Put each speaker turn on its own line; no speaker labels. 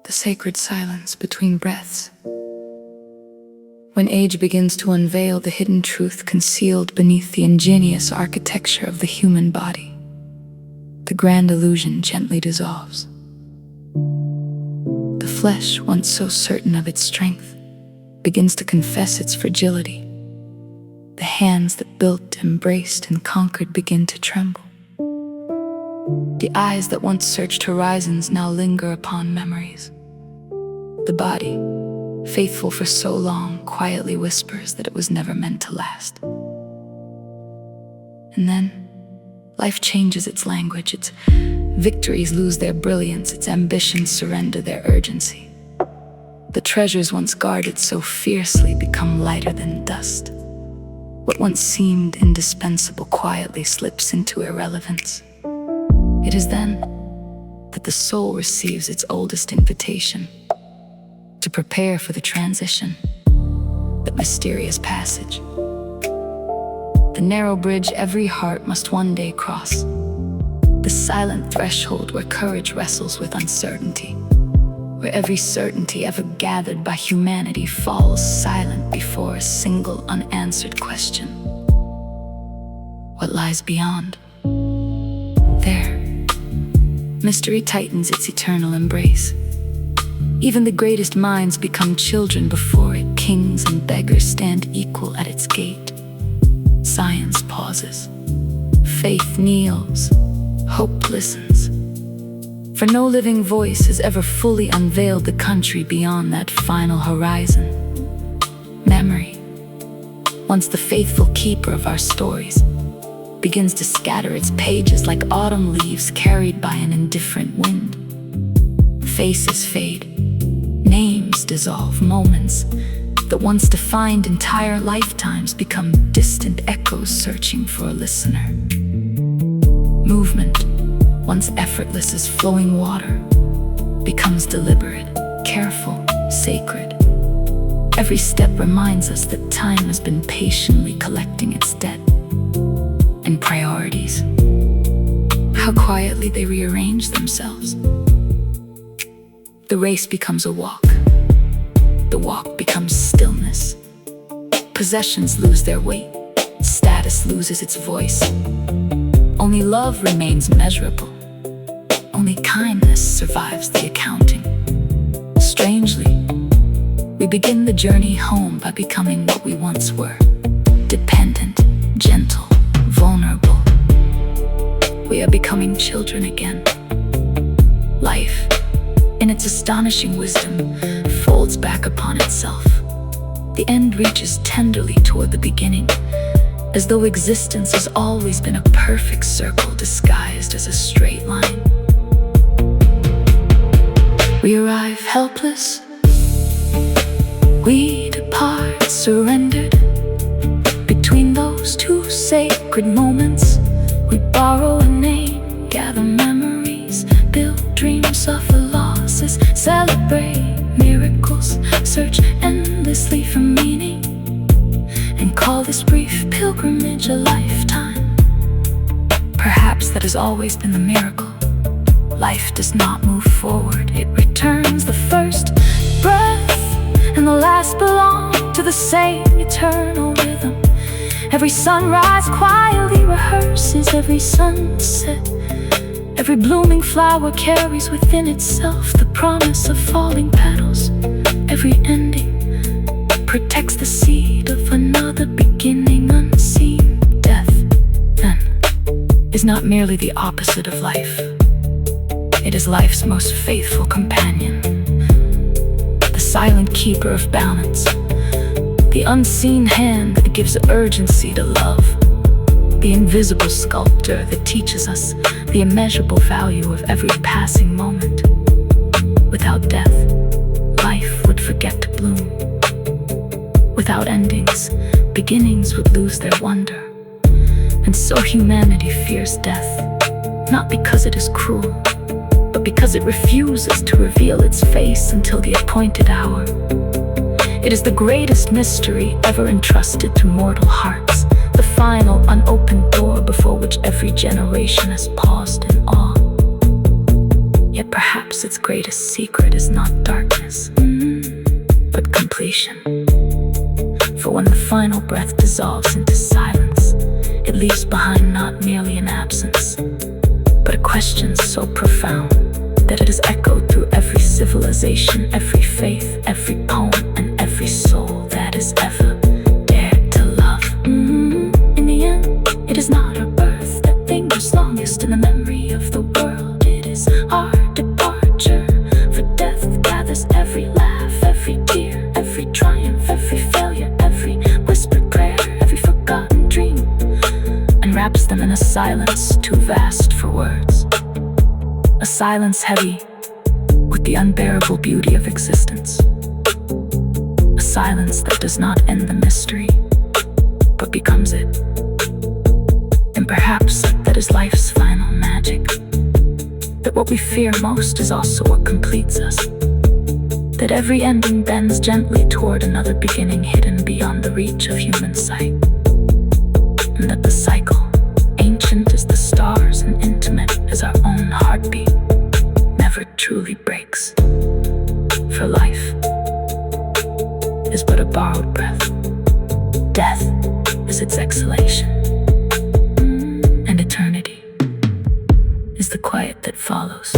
the sacred silence between breaths. When age begins to unveil the hidden truth concealed beneath the ingenious architecture of the human body, the grand illusion gently dissolves. The flesh, once so certain of its strength, begins to confess its fragility. The hands that built, embraced, and conquered begin to tremble. The eyes that once searched horizons now linger upon memories. The body, faithful for so long, quietly whispers that it was never meant to last. And then, life changes its language. Its victories lose their brilliance, its ambitions surrender their urgency. The treasures once guarded so fiercely become lighter than dust. What once seemed indispensable quietly slips into irrelevance. It is then that the soul receives its oldest invitation to prepare for the transition, that mysterious passage. The narrow bridge every heart must one day cross, the silent threshold where courage wrestles with uncertainty, where every certainty ever gathered by humanity falls silent before a single unanswered question. What lies beyond? There, mystery tightens its eternal embrace. Even the greatest minds become children before it. Kings and beggars stand equal at its gate. Science pauses. Faith kneels. Hope listens. For no living voice has ever fully unveiled the country beyond that final horizon. Memory, once the faithful keeper of our stories, begins to scatter its pages like autumn leaves carried by an indifferent wind. Faces fade, names dissolve, moments that once defined entire lifetimes become distant echoes searching for a listener. Movement, once effortless as flowing water, becomes deliberate, careful, sacred. Every step reminds us that time has been patiently collecting its debt. And priorities, how quietly they rearrange themselves. The race becomes a walk. The walk becomes stillness. Possessions lose their weight. Status loses its voice. Only love remains measurable. Only kindness survives the accounting. Strangely, we begin the journey home by becoming what we once were. Dependent, gentle, vulnerable. We are becoming children again. Life, in its astonishing wisdom, folds back upon itself. The end reaches tenderly toward the beginning, as though existence has always been a perfect circle disguised as a straight line. We arrive helpless. We depart surrendered. Between those two sacred moments, we borrow a name, gather memories, build dreams, suffer losses, celebrate miracles, search endlessly for meaning, and call this brief pilgrimage a lifetime. Perhaps that has always been the miracle. Life does not move forward, it returns. The first breath and the last belong to the same eternal rhythm. Every sunrise quietly rehearses every sunset. Every blooming flower carries within itself the promise of falling petals. Every ending protects the seed of another beginning unseen. Death, then, is not merely the opposite of life. It is life's most faithful companion, the silent keeper of balance, the unseen hand that gives urgency to love, the invisible sculptor that teaches us the immeasurable value of every passing moment. Without death, life would forget to bloom. Without endings, beginnings would lose their wonder. And so humanity fears death, not because it is cruel, but because it refuses to reveal its face until the appointed hour. It is the greatest mystery ever entrusted to mortal hearts, the final unopened door before which every generation has paused in awe. Yet perhaps its greatest secret is not darkness, but completion. For when the final breath dissolves into silence, it leaves behind not merely an absence, but a question so profound that it has echoed through every civilization, every faith, every poem, and every soul that has ever dared to love. In the end, it is not our birth that lingers longest in the memory of the world. It is our departure, for death gathers every laugh, every tear, every triumph, every failure, every whispered prayer, every forgotten dream, and wraps them in a silence too vast for words. A silence heavy with the unbearable beauty of existence. A silence that does not end the mystery, but becomes it. And perhaps that is life's final magic. That what we fear most is also what completes us. That every ending bends gently toward another beginning hidden beyond the reach of human sight. And that the cycle, ancient as the stars and intimate as our own heartbeat, never truly breaks. For life is but a borrowed breath. Death is its exhalation. And eternity is the quiet that follows.